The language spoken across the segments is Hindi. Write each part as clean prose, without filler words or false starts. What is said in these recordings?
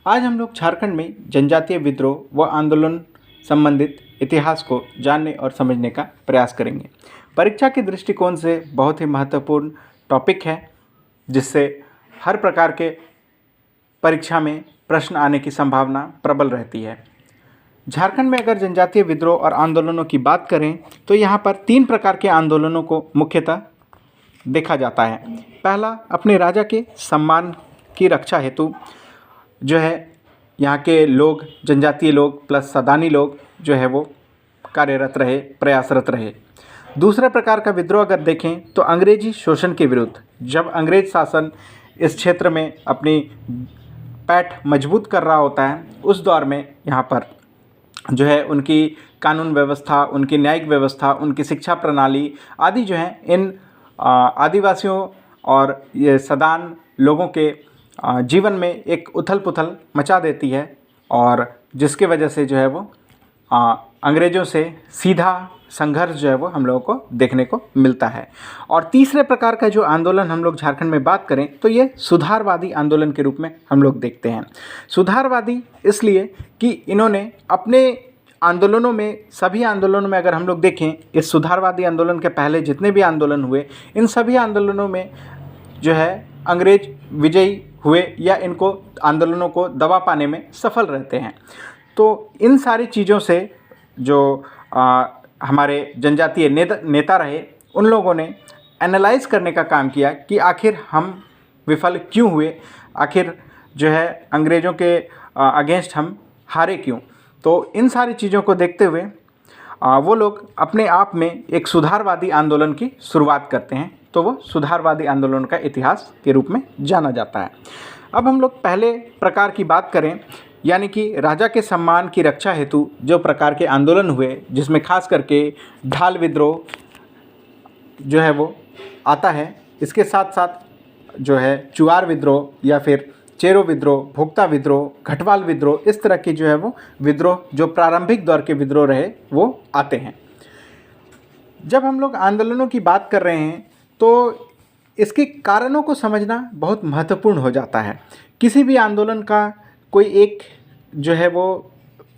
आज हम लोग झारखंड में जनजातीय विद्रोह व आंदोलन संबंधित इतिहास को जानने और समझने का प्रयास करेंगे। परीक्षा के दृष्टिकोण से बहुत ही महत्वपूर्ण टॉपिक है, जिससे हर प्रकार के परीक्षा में प्रश्न आने की संभावना प्रबल रहती है। झारखंड में अगर जनजातीय विद्रोह और आंदोलनों की बात करें तो यहाँ पर 3 प्रकार के आंदोलनों को मुख्यतः देखा जाता है। पहला, अपने राजा के सम्मान की रक्षा हेतु जो है यहाँ के लोग, जनजातीय लोग प्लस सदानी लोग जो है वो कार्यरत रहे, प्रयासरत रहे। दूसरे प्रकार का विद्रोह अगर देखें तो अंग्रेजी शोषण के विरुद्ध, जब अंग्रेज शासन इस क्षेत्र में अपनी पैठ मजबूत कर रहा होता है, उस दौर में यहाँ पर जो है उनकी कानून व्यवस्था, उनकी न्यायिक व्यवस्था, उनकी शिक्षा प्रणाली आदि जो है इन आदिवासियों और ये सदान लोगों के जीवन में एक उथल पुथल मचा देती है, और जिसके वजह से जो है वो अंग्रेज़ों से सीधा संघर्ष जो है वो हम लोगों को देखने को मिलता है। और तीसरे प्रकार का जो आंदोलन हम लोग झारखंड में बात करें तो ये सुधारवादी आंदोलन के रूप में हम लोग देखते हैं। सुधारवादी इसलिए कि इन्होंने अपने आंदोलनों में, सभी आंदोलनों में अगर हम लोग देखें, इस सुधारवादी आंदोलन के पहले जितने भी आंदोलन हुए, इन सभी आंदोलनों में जो है अंग्रेज विजयी हुए या इनको आंदोलनों को दबा पाने में सफल रहते हैं। तो इन सारी चीज़ों से जो हमारे जनजातीय नेता रहे, उन लोगों ने एनालाइज करने का काम किया कि आखिर हम विफल क्यों हुए, आखिर जो है अंग्रेज़ों के अगेंस्ट हम हारे क्यों। तो इन सारी चीज़ों को देखते हुए वो लोग अपने आप में एक सुधारवादी आंदोलन की शुरुआत करते हैं। तो वो सुधारवादी आंदोलन का इतिहास के रूप में जाना जाता है। अब हम लोग पहले प्रकार की बात करें, यानी कि राजा के सम्मान की रक्षा हेतु जो प्रकार के आंदोलन हुए, जिसमें खास करके ढाल विद्रोह जो है वो आता है। इसके साथ साथ जो है चुआर विद्रोह या फिर चेरो विद्रोह, भोक्ता विद्रोह, घटवाल विद्रोह, इस तरह की जो है वो विद्रोह जो प्रारंभिक दौर के विद्रोह रहे वो आते हैं। जब हम लोग आंदोलनों की बात कर रहे हैं तो इसके कारणों को समझना बहुत महत्वपूर्ण हो जाता है। किसी भी आंदोलन का कोई एक जो है वो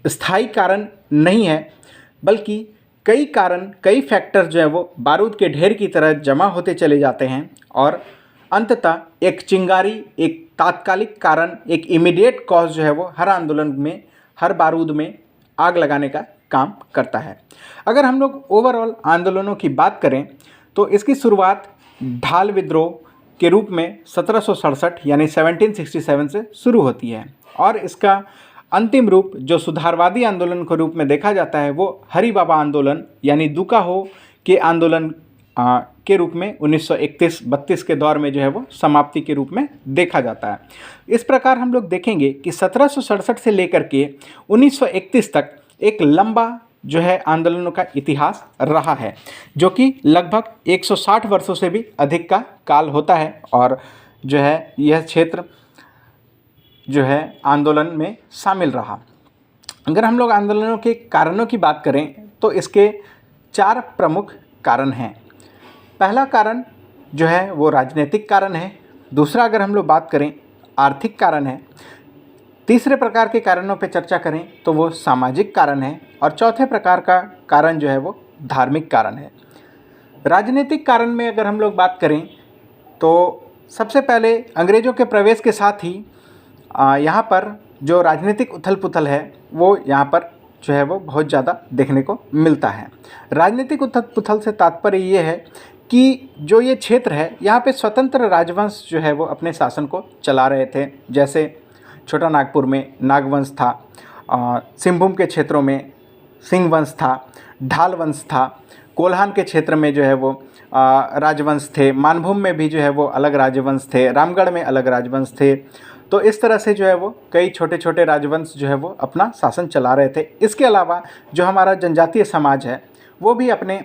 स्थायी कारण नहीं है, बल्कि कई कारण, कई फैक्टर जो है वो बारूद के ढेर की तरह जमा होते चले जाते हैं और अंततः एक चिंगारी, एक तात्कालिक कारण, एक इमीडिएट कॉज जो है वो हर आंदोलन में, हर बारूद में आग लगाने का काम करता है। अगर हम लोग ओवरऑल आंदोलनों की बात करें तो इसकी शुरुआत ढाल विद्रोह के रूप में 1767 यानी 1767 से शुरू होती है, और इसका अंतिम रूप जो सुधारवादी आंदोलन के रूप में देखा जाता है वो हरि बाबा आंदोलन यानी दुकाहो के आंदोलन के रूप में 1931-32 के दौर में जो है वो समाप्ति के रूप में देखा जाता है। इस प्रकार हम लोग देखेंगे कि 1767 से लेकर के 1931 तक एक लंबा जो है आंदोलनों का इतिहास रहा है, जो कि लगभग 160 वर्षों से भी अधिक का काल होता है। और जो है यह क्षेत्र जो है आंदोलन में शामिल रहा। अगर हम लोग आंदोलनों के कारणों की बात करें तो इसके 4 प्रमुख कारण हैं। पहला कारण जो है वो राजनीतिक कारण है। दूसरा अगर हम लोग बात करें आर्थिक कारण है। तीसरे प्रकार के कारणों पर चर्चा करें तो वो सामाजिक कारण है, और चौथे प्रकार का कारण जो है वो धार्मिक कारण है। राजनीतिक कारण में अगर हम लोग बात करें तो सबसे पहले अंग्रेज़ों के प्रवेश के साथ ही यहाँ पर जो राजनीतिक उथल पुथल है वो यहाँ पर जो है वो बहुत ज़्यादा देखने को मिलता है। राजनीतिक उथल पुथल से तात्पर्य ये है कि जो ये क्षेत्र है, यहाँ पे स्वतंत्र राजवंश जो है वो अपने शासन को चला रहे थे। जैसे छोटा नागपुर में नागवंश था, सिंहभूम के क्षेत्रों में सिंह वंश था, ढाल वंश था, कोल्हान के क्षेत्र में जो है वो राजवंश थे, मानभूम में भी जो है वो अलग राजवंश थे, रामगढ़ में अलग राजवंश थे। तो इस तरह से जो है वो कई छोटे छोटे राजवंश जो है वो अपना शासन चला रहे थे। इसके अलावा जो हमारा जनजातीय समाज है वो भी अपने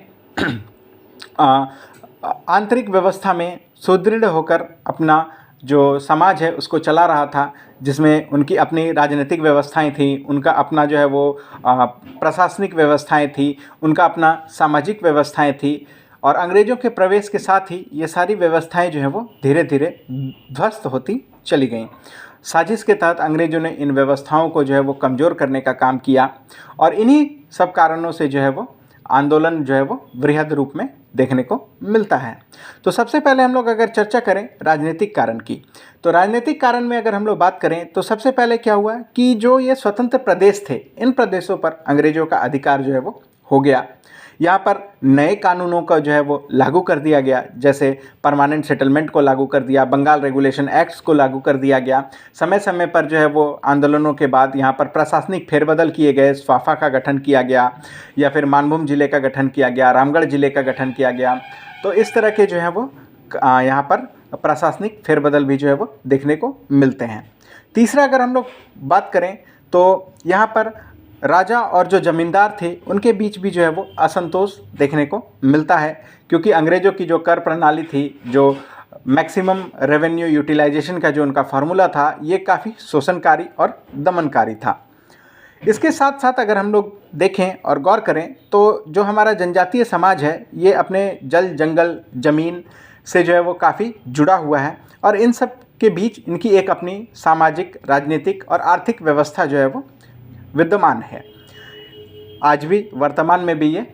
आंतरिक व्यवस्था में सुदृढ़ होकर अपना जो समाज है उसको चला रहा था, जिसमें उनकी अपनी राजनीतिक व्यवस्थाएं थी, उनका अपना जो है वो प्रशासनिक व्यवस्थाएं थी, उनका अपना सामाजिक व्यवस्थाएं थी। और अंग्रेज़ों के प्रवेश के साथ ही ये सारी व्यवस्थाएं जो हैं वो धीरे धीरे ध्वस्त होती चली गईं। साजिश के तहत अंग्रेज़ों ने इन व्यवस्थाओं को जो है वो कमज़ोर करने का काम किया और इन्हीं सब कारणों से जो है वो आंदोलन जो है वो वृहद रूप में देखने को मिलता है। तो सबसे पहले हम लोग अगर चर्चा करें राजनीतिक कारण की, तो राजनीतिक कारण में अगर हम लोग बात करें तो सबसे पहले क्या हुआ कि जो ये स्वतंत्र प्रदेश थे, इन प्रदेशों पर अंग्रेज़ों का अधिकार जो है वो हो गया। यहाँ पर नए कानूनों का जो है वो लागू कर दिया गया, जैसे परमानेंट सेटलमेंट को लागू कर दिया, बंगाल रेगुलेशन एक्ट्स को लागू कर दिया गया। समय समय पर जो है वो आंदोलनों के बाद यहाँ पर प्रशासनिक फेरबदल किए गए, स्वाफा का गठन किया गया या फिर मानभूम जिले का गठन किया गया, रामगढ़ जिले का गठन किया गया। तो इस तरह के जो है वो यहाँ पर प्रशासनिक फेरबदल भी जो है वो देखने को मिलते हैं। तीसरा अगर हम लोग बात करें तो यहाँ पर राजा और जो ज़मींदार थे उनके बीच भी जो है वो असंतोष देखने को मिलता है, क्योंकि अंग्रेज़ों की जो कर प्रणाली थी, जो मैक्सिमम रेवेन्यू यूटिलाइजेशन का जो उनका फार्मूला था, ये काफ़ी शोषणकारी और दमनकारी था। इसके साथ साथ अगर हम लोग देखें और गौर करें तो जो हमारा जनजातीय समाज है ये अपने जल जंगल ज़मीन से जो है वो काफ़ी जुड़ा हुआ है और इन सब के बीच इनकी एक अपनी सामाजिक, राजनीतिक और आर्थिक व्यवस्था जो है वो विद्यमान है। आज भी वर्तमान में भी ये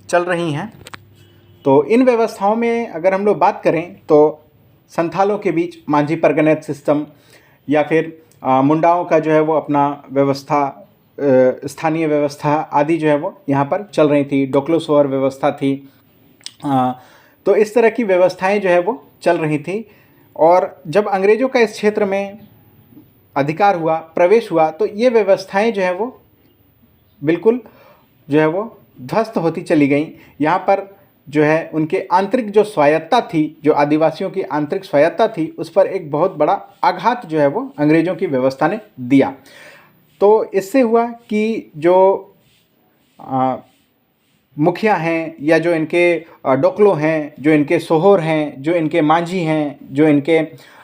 चल रही हैं। तो इन व्यवस्थाओं में अगर हम लोग बात करें तो संथालों के बीच मांझी परगनेत सिस्टम या फिर मुंडाओं का जो है वो अपना व्यवस्था, स्थानीय व्यवस्था आदि जो है वो यहाँ पर चल रही थी। डोक्लोसोवर व्यवस्था थी। तो इस तरह की व्यवस्थाएं जो है वो चल रही थी और जब अंग्रेज़ों का इस क्षेत्र में अधिकार हुआ, प्रवेश हुआ, तो ये व्यवस्थाएं जो है वो बिल्कुल जो है वो ध्वस्त होती चली गईं। यहाँ पर जो है उनके आंतरिक जो स्वायत्ता थी, जो आदिवासियों की आंतरिक स्वायत्ता थी, उस पर एक बहुत बड़ा आघात जो है वो अंग्रेज़ों की व्यवस्था ने दिया। तो इससे हुआ कि जो मुखिया हैं या जो इनके डोकलो हैं, जो इनके सोहोर हैं, जो इनके मांझी हैं, जो इनके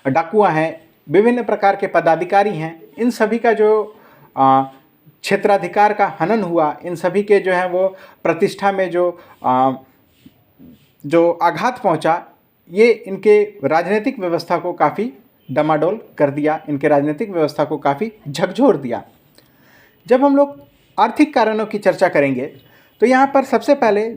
डाकुआ हैं, विभिन्न प्रकार के पदाधिकारी हैं, इन सभी का जो क्षेत्राधिकार का हनन हुआ, इन सभी के जो है वो प्रतिष्ठा में जो आघात पहुंचा, ये इनके राजनीतिक व्यवस्था को काफ़ी डमाडोल कर दिया, इनके राजनीतिक व्यवस्था को काफ़ी झकझोर दिया। जब हम लोग आर्थिक कारणों की चर्चा करेंगे तो यहाँ पर सबसे पहले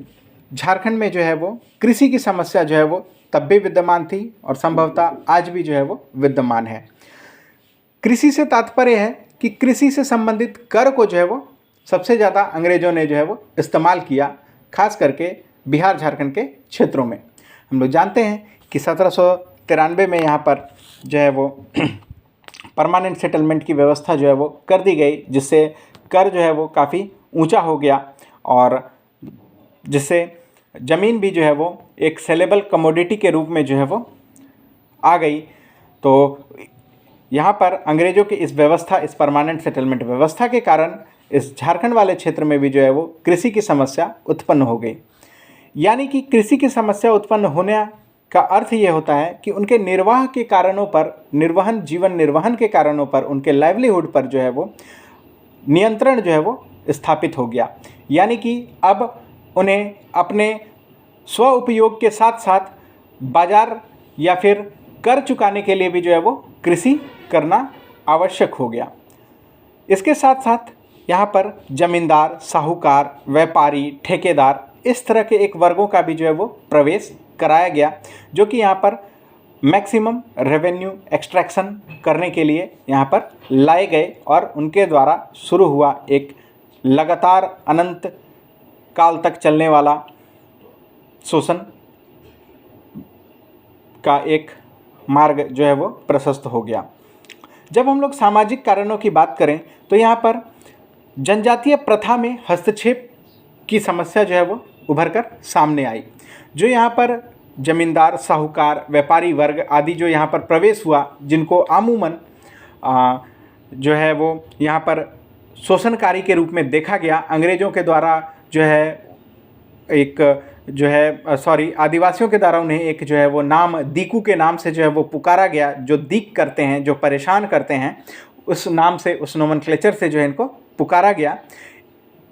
झारखंड में जो है वो कृषि की समस्या जो है वो तब भी विद्यमान थी और संभवतः आज भी जो है वो विद्यमान है। कृषि से तात्पर्य है कि कृषि से संबंधित कर को जो है वो सबसे ज़्यादा अंग्रेज़ों ने जो है वो इस्तेमाल किया, खास करके बिहार झारखंड के क्षेत्रों में। हम लोग जानते हैं कि 1793 में यहाँ पर जो है वो परमानेंट सेटलमेंट की व्यवस्था जो है वो कर दी गई, जिससे कर जो है वो काफ़ी ऊंचा हो गया और जिससे ज़मीन भी जो है वो एक सेलेबल कमोडिटी के रूप में जो है वो आ गई। तो यहाँ पर अंग्रेज़ों की इस व्यवस्था, इस परमानेंट सेटलमेंट व्यवस्था के कारण इस झारखंड वाले क्षेत्र में भी जो है वो कृषि की समस्या उत्पन्न हो गई। यानी कि कृषि की समस्या उत्पन्न होने का अर्थ ये होता है कि उनके निर्वाह के कारणों पर, जीवन निर्वहन के कारणों पर, उनके लाइवलीहुड पर जो है वो नियंत्रण जो है वो स्थापित हो गया। यानी कि अब उन्हें अपने स्व उपयोग के साथ साथ बाजार या फिर कर चुकाने के लिए भी जो है वो कृषि करना आवश्यक हो गया। इसके साथ साथ यहाँ पर जमींदार, साहूकार, व्यापारी, ठेकेदार, इस तरह के एक वर्गों का भी जो है वो प्रवेश कराया गया, जो कि यहाँ पर मैक्सिमम रेवेन्यू एक्सट्रैक्शन करने के लिए यहाँ पर लाए गए और उनके द्वारा शुरू हुआ एक लगातार अनंत काल तक चलने वाला शोषण का एक मार्ग जो है वो प्रशस्त हो गया। जब हम लोग सामाजिक कारणों की बात करें तो यहाँ पर जनजातीय प्रथा में हस्तक्षेप की समस्या जो है वो उभर कर सामने आई। जो यहाँ पर जमींदार, साहूकार, व्यापारी वर्ग आदि जो यहाँ पर प्रवेश हुआ, जिनको आमूमन जो है वो यहाँ पर शोषणकारी के रूप में देखा गया, अंग्रेज़ों के द्वारा जो है आदिवासियों के द्वारा उन्हें एक जो है वो नाम, दीकू के नाम से जो है वो पुकारा गया। जो दीक करते हैं, जो परेशान करते हैं, उस नाम से, उस नोमेनक्लेचर से जो है इनको पुकारा गया।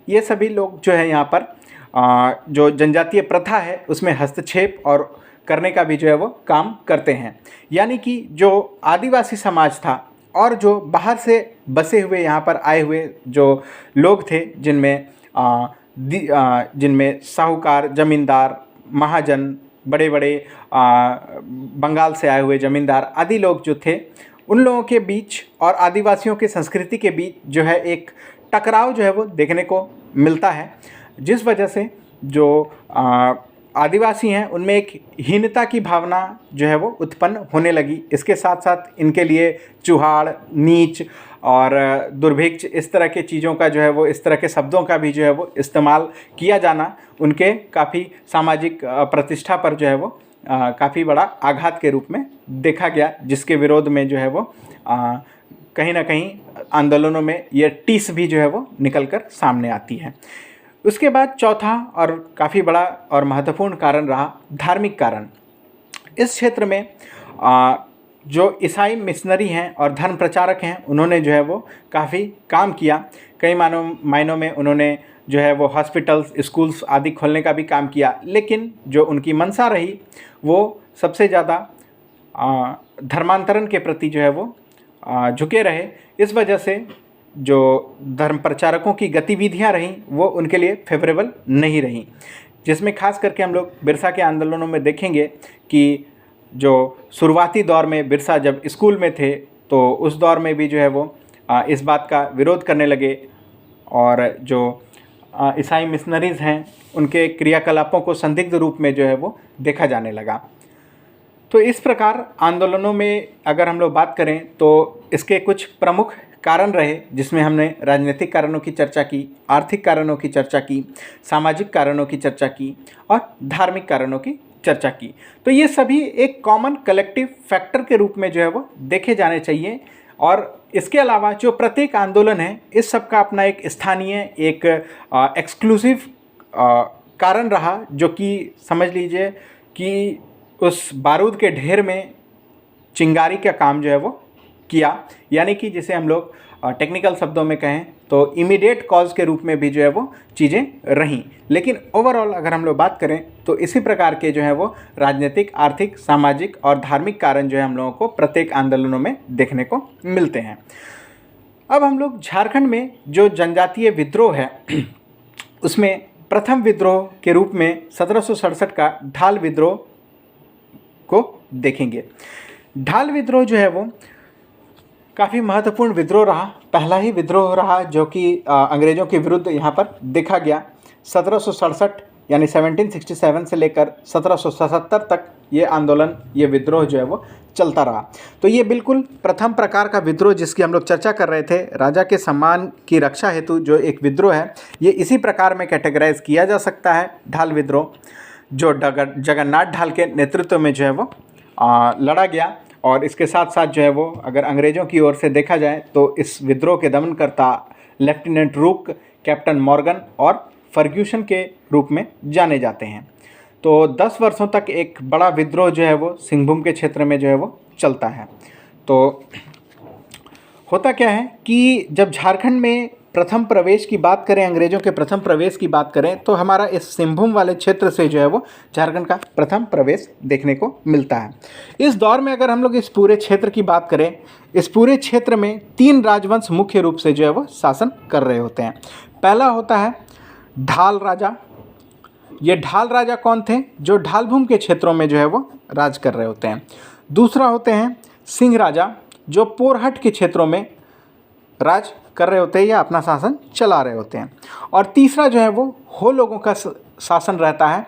ये सभी लोग जो है यहाँ पर जो जनजातीय प्रथा है उसमें हस्तक्षेप और करने का भी जो है वो काम करते हैं। यानी कि जो आदिवासी समाज था और जो बाहर से बसे हुए यहाँ पर आए हुए जो लोग थे, जिनमें साहूकार, ज़मींदार, महाजन, बड़े बड़े बंगाल से आए हुए ज़मींदार आदि लोग जो थे, उन लोगों के बीच और आदिवासियों की संस्कृति के बीच जो है एक टकराव जो है वो देखने को मिलता है, जिस वजह से जो आदिवासी हैं उनमें एक हीनता की भावना जो है वो उत्पन्न होने लगी। इसके साथ साथ इनके लिए चूहाड़, नीच और दुर्भिक्ष, इस तरह के चीज़ों का जो है वो, इस तरह के शब्दों का भी जो है वो इस्तेमाल किया जाना उनके काफ़ी सामाजिक प्रतिष्ठा पर जो है वो काफ़ी बड़ा आघात के रूप में देखा गया, जिसके विरोध में जो है वो कहीं ना कहीं आंदोलनों में ये टीस भी जो है वो निकल कर सामने आती है। उसके बाद चौथा और काफ़ी बड़ा और महत्वपूर्ण कारण रहा धार्मिक कारण। इस क्षेत्र में जो ईसाई मिशनरी हैं और धर्म प्रचारक हैं, उन्होंने जो है वो काफ़ी काम किया। कई मायनों में उन्होंने जो है वो हॉस्पिटल्स, स्कूल्स आदि खोलने का भी काम किया, लेकिन जो उनकी मंशा रही वो सबसे ज़्यादा धर्मांतरण के प्रति जो है वो झुके रहे। इस वजह से जो धर्म प्रचारकों की गतिविधियां रहीं वो उनके लिए फेवरेबल नहीं रहीं, जिसमें खास करके हम लोग बिरसा के आंदोलनों में देखेंगे कि जो शुरुआती दौर में बिरसा जब स्कूल में थे तो उस दौर में भी जो है वो इस बात का विरोध करने लगे, और जो ईसाई मिशनरीज़ हैं उनके क्रियाकलापों को संदिग्ध रूप में जो है वो देखा जाने लगा। तो इस प्रकार आंदोलनों में अगर हम लोग बात करें तो इसके कुछ प्रमुख कारण रहे, जिसमें हमने राजनीतिक कारणों की चर्चा की, आर्थिक कारणों की चर्चा की, सामाजिक कारणों की चर्चा की और धार्मिक कारणों की चर्चा की। तो ये सभी एक कॉमन कलेक्टिव फैक्टर के रूप में जो है वो देखे जाने चाहिए, और इसके अलावा जो प्रत्येक आंदोलन है इस सब का अपना एक स्थानीय, एक एक्सक्लूसिव कारण रहा, जो कि समझ लीजिए कि उस बारूद के ढेर में चिंगारी का काम जो है वो किया, यानी कि जिसे हम लोग टेक्निकल शब्दों में कहें तो इमीडिएट कॉज के रूप में भी जो है वो चीज़ें रहीं। लेकिन ओवरऑल अगर हम लोग बात करें तो इसी प्रकार के जो है वो राजनीतिक, आर्थिक, सामाजिक और धार्मिक कारण जो है हम लोगों को प्रत्येक आंदोलनों में देखने को मिलते हैं। अब हम लोग झारखंड में जो जनजातीय विद्रोह है उसमें प्रथम विद्रोह के रूप में 1767 का ढाल विद्रोह को देखेंगे। ढाल विद्रोह जो है वो काफ़ी महत्वपूर्ण विद्रोह रहा, पहला ही विद्रोह रहा जो कि अंग्रेज़ों के विरुद्ध यहाँ पर देखा गया। 1767 यानी 1767 से लेकर 1777 तक ये आंदोलन, ये विद्रोह जो है वो चलता रहा। तो ये बिल्कुल प्रथम प्रकार का विद्रोह जिसकी हम लोग चर्चा कर रहे थे, राजा के सम्मान की रक्षा हेतु जो एक विद्रोह है, ये इसी प्रकार में कैटेगराइज किया जा सकता है। ढाल विद्रोह जो जगन्नाथ ढाल के नेतृत्व में जो है वो लड़ा गया, और इसके साथ साथ जो है वो अगर अंग्रेज़ों की ओर से देखा जाए तो इस विद्रोह के दमनकर्ता लेफ्टिनेंट रूक, कैप्टन मॉर्गन और फर्ग्यूसन के रूप में जाने जाते हैं। तो 10 वर्षों तक एक बड़ा विद्रोह जो है वो सिंहभूम के क्षेत्र में जो है वो चलता है। तो होता क्या है कि जब झारखंड में प्रथम प्रवेश की बात करें, अंग्रेज़ों के प्रथम प्रवेश की बात करें, तो हमारा इस सिंहभूम वाले क्षेत्र से जो है वो झारखंड का प्रथम प्रवेश देखने को मिलता है। इस दौर में अगर हम लोग इस पूरे क्षेत्र की बात करें, इस पूरे क्षेत्र में 3 राजवंश मुख्य रूप से जो है वो शासन कर रहे होते हैं। पहला होता है ढाल राजा। ये ढाल राजा कौन थे? जो ढालभूम के क्षेत्रों में जो है वो राज कर रहे होते हैं। दूसरा होते हैं सिंह राजा, जो पोरहट के क्षेत्रों में राज कर रहे होते हैं या अपना शासन चला रहे होते हैं। और तीसरा जो है वो हो लोगों का शासन रहता है।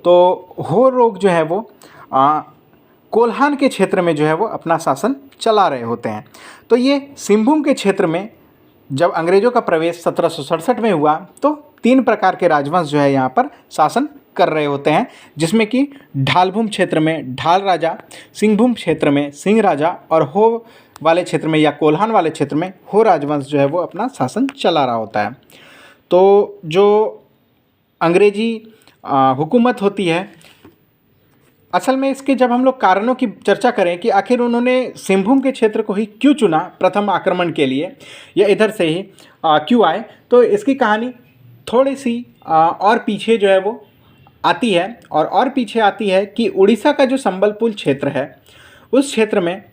तो हो लोग जो है वो कोल्हान के क्षेत्र में जो है वो अपना शासन चला रहे होते हैं। तो ये सिंहभूम के क्षेत्र में जब अंग्रेज़ों का प्रवेश 1767 में हुआ तो 3 प्रकार के राजवंश जो है यहाँ पर शासन कर रहे होते हैं, जिसमें कि ढालभूम क्षेत्र में ढाल राजा, सिंहभूम क्षेत्र में सिंह राजा और हो वाले क्षेत्र में या कोल्हान वाले क्षेत्र में हो राजवंश जो है वो अपना शासन चला रहा होता है। तो जो अंग्रेजी हुकूमत होती है, असल में इसके जब हम लोग कारणों की चर्चा करें कि आखिर उन्होंने सिंहभूम के क्षेत्र को ही क्यों चुना प्रथम आक्रमण के लिए या इधर से ही क्यों आए, तो इसकी कहानी थोड़ी सी और पीछे जो है वो आती है। और पीछे आती है कि उड़ीसा का जो संबलपुर क्षेत्र है उस क्षेत्र में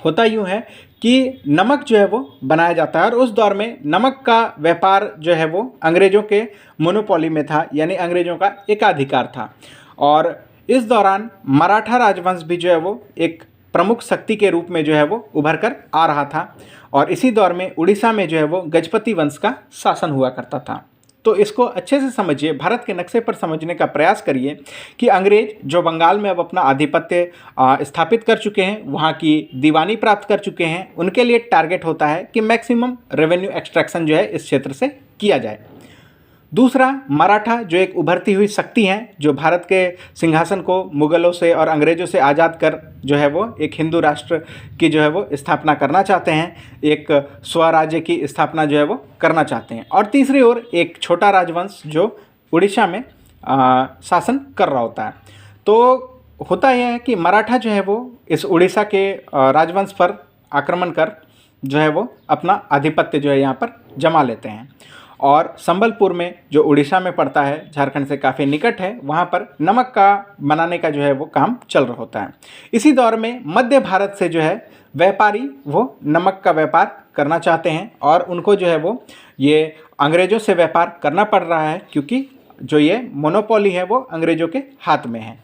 होता यूँ है कि नमक जो है वो बनाया जाता है, और उस दौर में नमक का व्यापार जो है वो अंग्रेज़ों के मोनोपोली में था, यानी अंग्रेज़ों का एकाधिकार था। और इस दौरान मराठा राजवंश भी जो है वो एक प्रमुख शक्ति के रूप में जो है वो उभर कर आ रहा था, और इसी दौर में उड़ीसा में जो है वो गजपति वंश का शासन हुआ करता था। तो इसको अच्छे से समझिए, भारत के नक्शे पर समझने का प्रयास करिए कि अंग्रेज जो बंगाल में अब अपना आधिपत्य स्थापित कर चुके हैं, वहाँ की दीवानी प्राप्त कर चुके हैं, उनके लिए टारगेट होता है कि मैक्सिमम रेवेन्यू एक्सट्रैक्शन जो है इस क्षेत्र से किया जाए। दूसरा, मराठा जो एक उभरती हुई शक्ति है, जो भारत के सिंहासन को मुगलों से और अंग्रेज़ों से आज़ाद कर जो है वो एक हिंदू राष्ट्र की जो है वो स्थापना करना चाहते हैं, एक स्वराज्य की स्थापना जो है वो करना चाहते हैं। और तीसरी ओर एक छोटा राजवंश जो उड़ीसा में शासन कर रहा होता है। तो होता यह है कि मराठा जो है वो इस उड़ीसा के राजवंश पर आक्रमण कर जो है वो अपना आधिपत्य जो है यहाँ पर जमा लेते हैं, और संबलपुर में जो उड़ीसा में पड़ता है, झारखंड से काफ़ी निकट है, वहाँ पर नमक का बनाने का जो है वो काम चल रहा होता है। इसी दौर में मध्य भारत से जो है व्यापारी वो नमक का व्यापार करना चाहते हैं, और उनको जो है वो ये अंग्रेज़ों से व्यापार करना पड़ रहा है, क्योंकि जो ये मोनोपोली है वो अंग्रेज़ों के हाथ में है।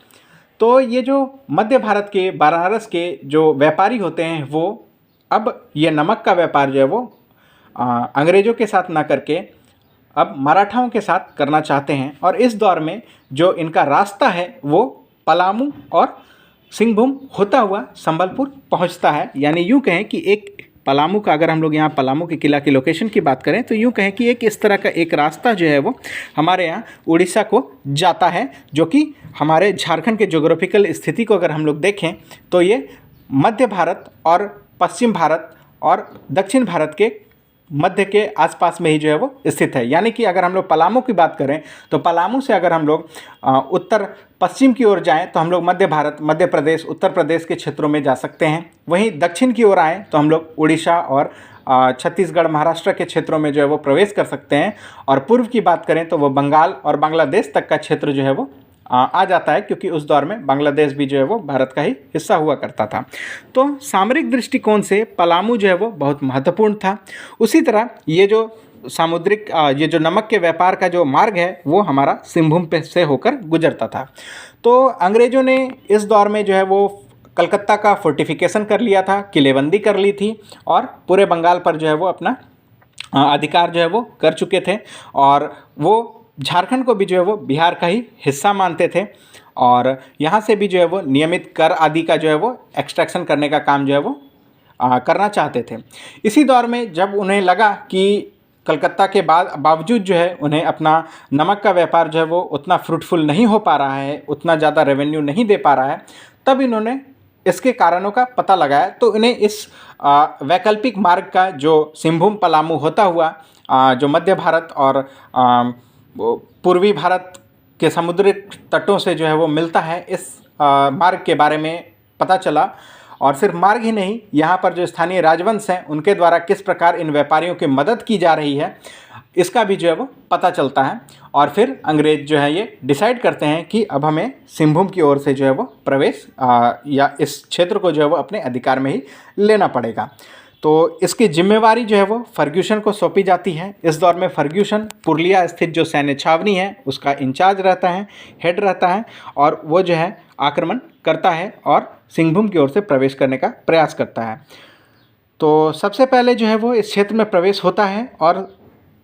तो ये जो मध्य भारत के बनारस के जो व्यापारी होते हैं, वो अब ये नमक का व्यापार जो है वो अंग्रेज़ों के साथ ना करके अब मराठाओं के साथ करना चाहते हैं। और इस दौर में जो इनका रास्ता है वो पलामू और सिंहभूम होता हुआ संबलपुर पहुंचता है। यानी यूँ कहें कि एक पलामू का, अगर हम लोग यहाँ पलामू के किला की लोकेशन की बात करें, तो यूँ कहें कि एक इस तरह का एक रास्ता जो है वो हमारे यहाँ उड़ीसा को जाता है, जो कि हमारे झारखंड के ज्योग्राफिकल स्थिति को अगर हम लोग देखें तो ये मध्य भारत और पश्चिम भारत और दक्षिण भारत के मध्य के आसपास में ही जो है वो स्थित है। यानी कि अगर हम लोग पलामू की बात करें तो पलामू से अगर हम लोग उत्तर पश्चिम की ओर जाएं तो हम लोग मध्य भारत, मध्य प्रदेश, उत्तर प्रदेश के क्षेत्रों में जा सकते हैं। वहीं दक्षिण की ओर आएँ तो हम लोग उड़ीसा और छत्तीसगढ़, महाराष्ट्र के क्षेत्रों में जो है वो प्रवेश कर सकते हैं। और पूर्व की बात करें तो वो बंगाल और बांग्लादेश तक का क्षेत्र जो है वो आ जाता है, क्योंकि उस दौर में बांग्लादेश भी जो है वो भारत का ही हिस्सा हुआ करता था। तो सामरिक दृष्टिकोण से पलामू जो है वो बहुत महत्वपूर्ण था। उसी तरह ये जो सामुद्रिक ये जो नमक के व्यापार का जो मार्ग है वो हमारा सिंहभूम पे से होकर गुजरता था। तो अंग्रेज़ों ने इस दौर में जो है वो कलकत्ता का फोर्टिफिकेशन कर लिया था, किलेबंदी कर ली थी, और पूरे बंगाल पर जो है वो अपना अधिकार जो है वो कर चुके थे। और वो झारखंड को भी जो है वो बिहार का ही हिस्सा मानते थे, और यहाँ से भी जो है वो नियमित कर आदि का जो है वो एक्सट्रैक्शन करने का काम जो है वो करना चाहते थे। इसी दौर में जब उन्हें लगा कि कलकत्ता के बावजूद जो है उन्हें अपना नमक का व्यापार जो है वो उतना फ्रूटफुल नहीं हो पा रहा है, उतना ज़्यादा रेवेन्यू नहीं दे पा रहा है, तब इन्होंने इसके कारणों का पता लगाया। तो इन्हें इस वैकल्पिक मार्ग का जो सिंहभूम पलामू होता हुआ जो मध्य भारत और पूर्वी भारत के समुद्री तटों से जो है वो मिलता है, इस मार्ग के बारे में पता चला। और सिर्फ मार्ग ही नहीं, यहाँ पर जो स्थानीय राजवंश हैं उनके द्वारा किस प्रकार इन व्यापारियों की मदद की जा रही है, इसका भी जो है वो पता चलता है। और फिर अंग्रेज जो है ये डिसाइड करते हैं कि अब हमें सिंहभूम की ओर से जो है वो प्रवेश या इस क्षेत्र को जो है वो अपने अधिकार में ही लेना पड़ेगा। तो इसकी जिम्मेवारी जो है वो फर्ग्यूसन को सौंपी जाती है। इस दौर में फर्ग्यूसन पुरुलिया स्थित जो सैन्य छावनी है उसका इंचार्ज रहता है, हेड रहता है, और वो जो है आक्रमण करता है और सिंहभूम की ओर से प्रवेश करने का प्रयास करता है। तो सबसे पहले जो है वो इस क्षेत्र में प्रवेश होता है, और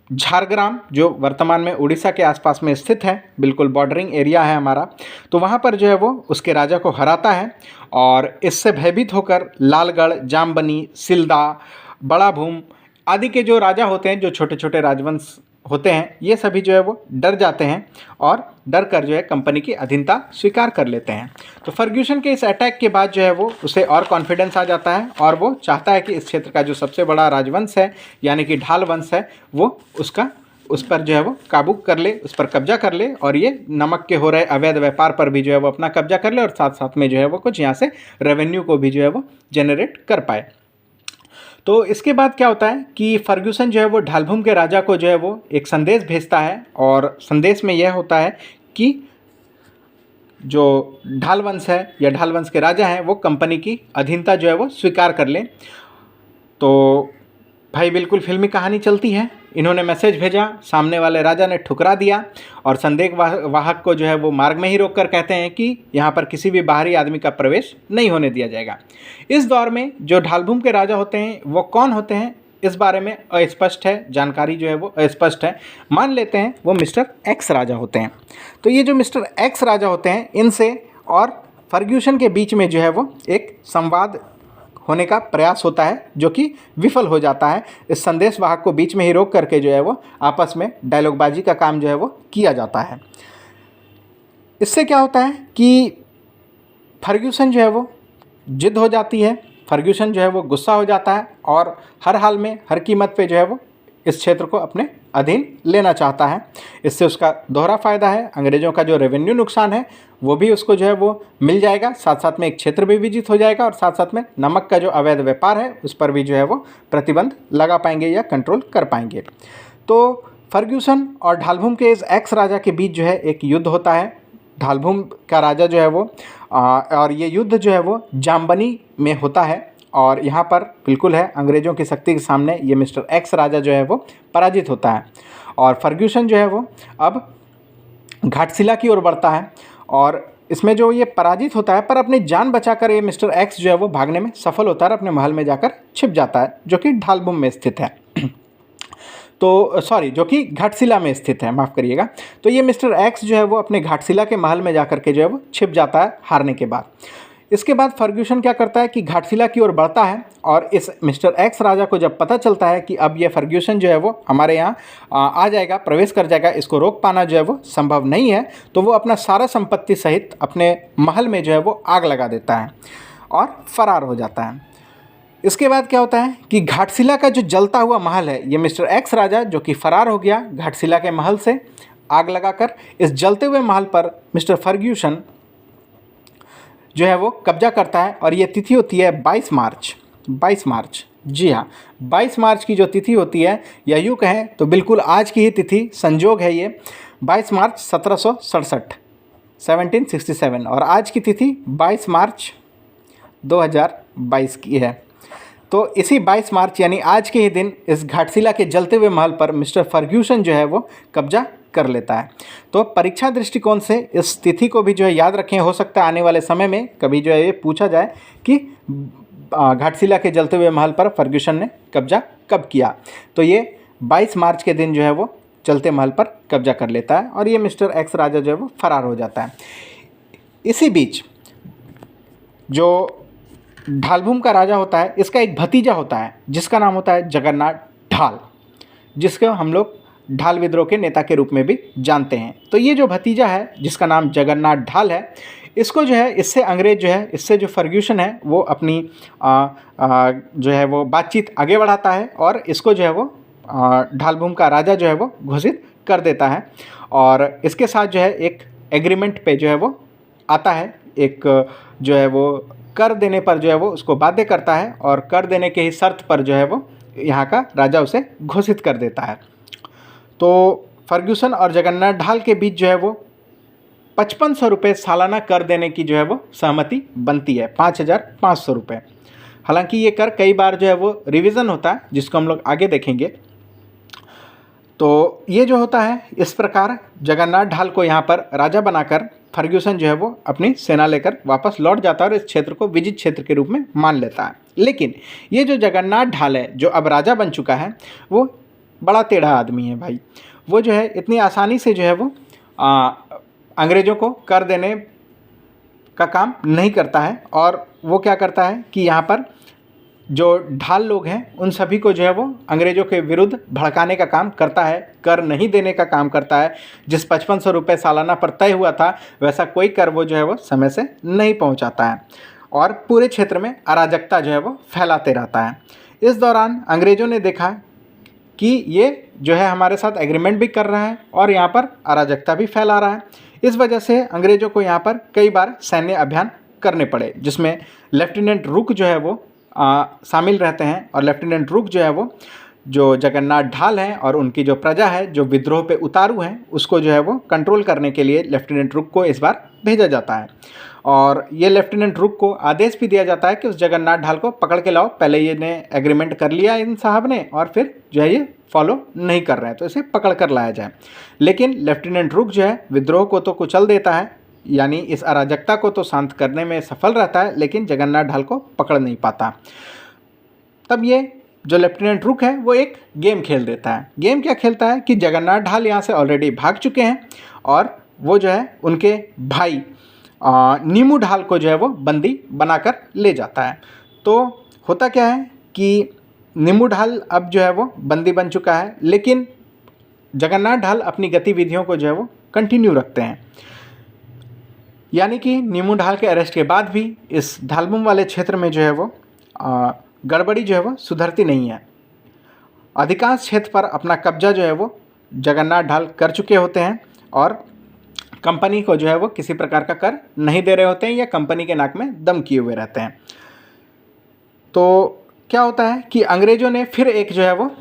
झारग्राम जो वर्तमान में उड़ीसा के आसपास में स्थित है, बिल्कुल बॉर्डरिंग एरिया है हमारा, तो वहाँ पर जो है वो उसके राजा को हराता है। और इससे भयभीत होकर लालगढ़, जामबनी, सिलदा, बड़ा भूम आदि के जो राजा होते हैं, जो छोटे छोटे राजवंश होते हैं, ये सभी जो है वो डर जाते हैं और डर कर जो है कंपनी की अधीनता स्वीकार कर लेते हैं। तो फर्ग्यूसन के इस अटैक के बाद जो है वो उसे और कॉन्फिडेंस आ जाता है, और वो चाहता है कि इस क्षेत्र का जो सबसे बड़ा राजवंश है यानी कि ढाल वंश है, वो उस पर जो है वो काबू कर ले, उस पर कब्जा कर ले, और ये नमक के हो रहे अवैध व्यापार पर भी जो है वो अपना कब्जा कर ले, और साथ साथ में जो है वो कुछ यहाँ से रेवेन्यू को भी जो है वो जनरेट कर पाए। तो इसके बाद क्या होता है कि फर्ग्यूसन जो है वो ढालभूम के राजा को जो है वो एक संदेश भेजता है, और संदेश में यह होता है कि जो ढाल वंश है या ढाल वंश के राजा हैं वो कंपनी की अधीनता जो है वो स्वीकार कर लें। तो भाई बिल्कुल फिल्मी कहानी चलती है। इन्होंने मैसेज भेजा, सामने वाले राजा ने ठुकरा दिया और संदेश वाहक को जो है वो मार्ग में ही रोककर कहते हैं कि यहाँ पर किसी भी बाहरी आदमी का प्रवेश नहीं होने दिया जाएगा। इस दौर में जो ढालभूम के राजा होते हैं वो कौन होते हैं इस बारे में अस्पष्ट है, जानकारी जो है वो अस्पष्ट है। मान लेते हैं वो मिस्टर एक्स राजा होते हैं। तो ये जो मिस्टर एक्स राजा होते हैं, इनसे और फर्ग्यूसन के बीच में जो है वो एक संवाद होने का प्रयास होता है जो कि विफल हो जाता है। इस संदेश वाहक को बीच में ही रोक करके जो है वो आपस में डायलॉगबाजी का काम जो है वो किया जाता है। इससे क्या होता है कि फर्ग्यूसन जो है वो जिद हो जाती है, फर्ग्यूसन जो है वो गुस्सा हो जाता है और हर हाल में हर कीमत पे जो है वो इस क्षेत्र को अपने अधीन लेना चाहता है। इससे उसका दोहरा फ़ायदा है, अंग्रेज़ों का जो रेवेन्यू नुकसान है वो भी उसको जो है वो मिल जाएगा, साथ साथ में एक क्षेत्र भी विजित हो जाएगा और साथ साथ में नमक का जो अवैध व्यापार है उस पर भी जो है वो प्रतिबंध लगा पाएंगे या कंट्रोल कर पाएंगे। तो फर्ग्यूसन और ढालभूम के इस एक्स राजा के बीच जो है एक युद्ध होता है। ढालभूम का राजा जो है वो और ये युद्ध जो है वो जामबनी में होता है और यहाँ पर बिल्कुल है अंग्रेज़ों की शक्ति के सामने ये मिस्टर एक्स राजा जो है वो पराजित होता है और फर्ग्यूसन जो है वो अब घाटशिला की ओर बढ़ता है और इसमें जो ये पराजित होता है पर अपनी जान बचाकर ये मिस्टर एक्स जो है वो भागने में सफल होता है और अपने महल में जाकर छिप जाता है जो कि ढालभूम में स्थित है। तो सॉरी, जो कि घाटशिला में स्थित है, माफ़ करिएगा। तो ये मिस्टर एक्स जो है वो अपने घाटशिला के महल में जाकर के जो है वो छिप जाता है हारने के बाद। इसके बाद फर्ग्यूसन क्या करता है कि घाटशिला की ओर बढ़ता है और इस मिस्टर एक्स राजा को जब पता चलता है कि अब ये फर्ग्यूसन जो है वो हमारे यहाँ आ जाएगा, प्रवेश कर जाएगा, इसको रोक पाना जो है वो संभव नहीं है, तो वो अपना सारा संपत्ति सहित अपने महल में जो है वो आग लगा देता है और फरार हो जाता है। इसके बाद क्या होता है कि घाटशिला का जो जलता हुआ महल है, ये मिस्टर एक्स राजा जो कि फरार हो गया घाटशिला के महल से आग लगाकर, इस जलते हुए महल पर मिस्टर फर्ग्यूसन जो है वो कब्जा करता है और ये तिथि होती है 22 मार्च। 22 मार्च, जी हाँ, 22 मार्च की जो तिथि होती है या यूँ कहें तो बिल्कुल आज की ही तिथि, संजोग है ये 22 मार्च 1767 1767 और आज की तिथि 22 मार्च 2022 की है। तो इसी 22 मार्च यानी आज के ही दिन इस घाटशिला के जलते हुए महल पर मिस्टर फर्ग्यूसन जो है वो कब्जा कर लेता है। तो परीक्षा दृष्टिकोण से इस तिथि को भी जो है याद रखें, हो सकता है आने वाले समय में कभी जो है ये पूछा जाए कि घाटशिला के जलते हुए महल पर फर्ग्यूसन ने कब्जा कब किया। तो ये 22 मार्च के दिन जो है वो जलते महल पर कब्जा कर लेता है और ये मिस्टर एक्स राजा जो है वो फरार हो जाता है। इसी बीच जो ढालभूम का राजा होता है, इसका एक भतीजा होता है जिसका नाम होता है जगन्नाथ ढाल, जिसको हम लोग ढाल विद्रोह के नेता के रूप में भी जानते हैं। तो ये जो भतीजा है जिसका नाम जगन्नाथ ढाल है, इसको जो है इससे अंग्रेज जो है, इससे जो फर्ग्यूसन है वो अपनी जो है वो बातचीत आगे बढ़ाता है और इसको जो है वो ढालभूम का राजा जो है वो घोषित कर देता है और इसके साथ जो है एक एग्रीमेंट पे जो है वो आता है, एक जो है वो कर देने पर जो है वो उसको बाध्य करता है और कर देने के ही शर्त पर जो है वो यहाँ का राजा उसे घोषित कर देता है। तो फर्ग्यूसन और जगन्नाथ ढाल के बीच जो है वो 5500 रुपये सालाना कर देने की जो है वो सहमति बनती है, 5500 रुपये। हालांकि ये कर कई बार जो है वो रिवीजन होता है जिसको हम लोग आगे देखेंगे। तो ये जो होता है इस प्रकार जगन्नाथ ढाल को यहाँ पर राजा बनाकर फर्ग्यूसन जो है वो अपनी सेना लेकर वापस लौट जाता है और इस क्षेत्र को विजित क्षेत्र के रूप में मान लेता है। लेकिन ये जो जगन्नाथ ढाल है जो अब राजा बन चुका है वो बड़ा टेढ़ा आदमी है भाई। वो जो है इतनी आसानी से जो है वो अंग्रेज़ों को कर देने का काम नहीं करता है और वो क्या करता है कि यहाँ पर जो ढाल लोग हैं उन सभी को जो है वो अंग्रेज़ों के विरुद्ध भड़काने का काम करता है, कर नहीं देने का काम करता है। जिस 5500 रुपये सालाना पर तय हुआ था वैसा कोई कर वो जो है वो समय से नहीं पहुंचाता है और पूरे क्षेत्र में अराजकता जो है वो फैलाते रहता है। इस दौरान अंग्रेज़ों ने देखा कि ये जो है हमारे साथ एग्रीमेंट भी कर रहा है और यहाँ पर अराजकता भी फैला रहा है। इस वजह से अंग्रेज़ों को यहाँ पर कई बार सैन्य अभियान करने पड़े जिसमें लेफ्टिनेंट रुक जो है वो शामिल रहते हैं और लेफ्टिनेंट रुक जो है वो जो जगन्नाथ ढाल हैं और उनकी जो प्रजा है जो विद्रोह पे उतारू हैं उसको जो है वो कंट्रोल करने के लिए लेफ्टिनेंट रुक को इस बार भेजा जाता है। और ये लेफ्टिनेंट रुक को आदेश भी दिया जाता है कि उस जगन्नाथ ढाल को पकड़ के लाओ। पहले ये ने एग्रीमेंट कर लिया इन साहब ने और फिर जो है ये फॉलो नहीं कर रहे हैं, तो इसे पकड़ कर लाया जाए। लेकिन लेफ्टिनेंट रुक जो है विद्रोह को तो कुचल देता है, यानी इस अराजकता को तो शांत करने में सफल रहता है, लेकिन जगन्नाथ ढाल को पकड़ नहीं पाता। तब ये जो लेफ्टिनेंट रुक है वो एक गेम खेल देता है। गेम क्या खेलता है कि जगन्नाथ ढाल यहाँ से ऑलरेडी भाग चुके हैं और वो जो है उनके भाई नीमू ढाल को जो है वो बंदी बनाकर ले जाता है। तो होता क्या है कि नीमू ढाल अब जो है वो बंदी बन चुका है, लेकिन जगन्नाथ ढाल अपनी गतिविधियों को जो है वो कंटिन्यू रखते हैं। यानी कि नीमू ढाल के अरेस्ट के बाद भी इस ढालबुम वाले क्षेत्र में जो है वो गड़बड़ी जो है वो सुधरती नहीं है। अधिकांश क्षेत्र पर अपना कब्जा जो है वो जगन्नाथ ढाल कर चुके होते हैं और कंपनी को जो है वो किसी प्रकार का कर नहीं दे रहे होते हैं या कंपनी के नाक में दम किए हुए रहते हैं। तो क्या होता है कि अंग्रेज़ों ने फिर एक जो है वो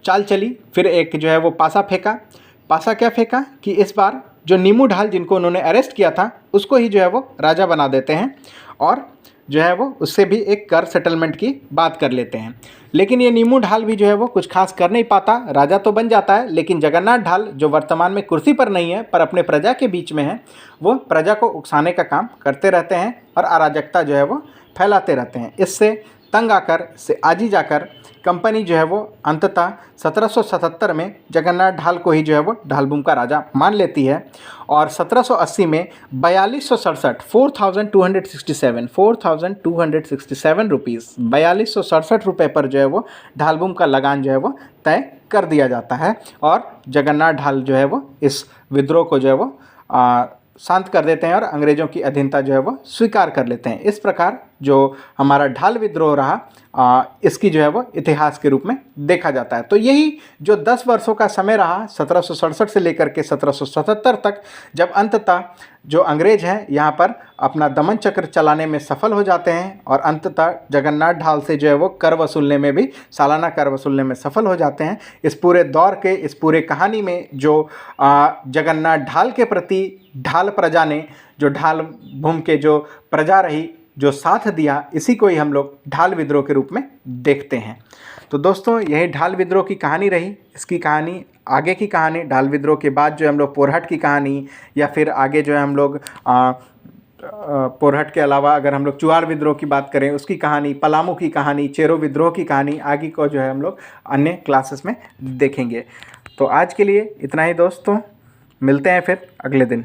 चाल चली, फिर एक जो है वो पासा फेंका। पासा क्या फेंका कि इस बार जो नीमू ढाल जिनको उन्होंने अरेस्ट किया था उसको ही जो है वो राजा बना देते हैं और जो है वो उससे भी एक कर सेटलमेंट की बात कर लेते हैं। लेकिन ये नीमू ढाल भी जो है वो कुछ खास कर नहीं पाता, राजा तो बन जाता है, लेकिन जगन्नाथ ढाल जो वर्तमान में कुर्सी पर नहीं है पर अपने प्रजा के बीच में है, वो प्रजा को उकसाने का काम करते रहते हैं और अराजकता जो है वो फैलाते रहते हैं। इससे तंग आकर से आजी जाकर कंपनी जो है वो अंततः 1777 में जगन्नाथ ढाल को ही जो है वो ढालबुम का राजा मान लेती है और 1780 में 4267 4267 रुपीज़ 4267 रुपये पर जो है वो ढालबुम का लगान जो है वो तय कर दिया जाता है और जगन्नाथ ढाल जो है वो इस विद्रोह को जो है वो शांत कर देते हैं और अंग्रेज़ों की अधीनता जो है वो स्वीकार कर लेते हैं। इस प्रकार जो हमारा ढाल विद्रोह रहा इसकी जो है वो इतिहास के रूप में देखा जाता है। तो यही जो 10 वर्षों का समय रहा 1767 से लेकर के 1777 तक, जब अंततः जो अंग्रेज़ हैं यहाँ पर अपना दमन चक्र चलाने में सफल हो जाते हैं और अंततः जगन्नाथ ढाल से जो है वो कर वसूलने में भी, सालाना कर वसूलने में सफल हो जाते हैं। इस पूरे दौर के, इस पूरे कहानी में जो जगन्नाथ ढाल के प्रति ढाल प्रजा ने, जो ढाल भूमि के जो प्रजा रही, जो साथ दिया, इसी को ही हम लोग ढाल विद्रोह के रूप में देखते हैं। तो दोस्तों यही ढाल विद्रोह की कहानी रही। इसकी कहानी, आगे की कहानी, ढाल विद्रोह के बाद जो हम लोग पोरहट की कहानी या फिर आगे जो है हम लोग पोरहट के अलावा अगर हम लोग चुआड़ विद्रोह की बात करें उसकी कहानी, पलामू की कहानी, चेरो विद्रोह की कहानी आगे को जो है हम लोग अन्य क्लासेस में देखेंगे। तो आज के लिए इतना ही दोस्तों, मिलते हैं फिर अगले दिन।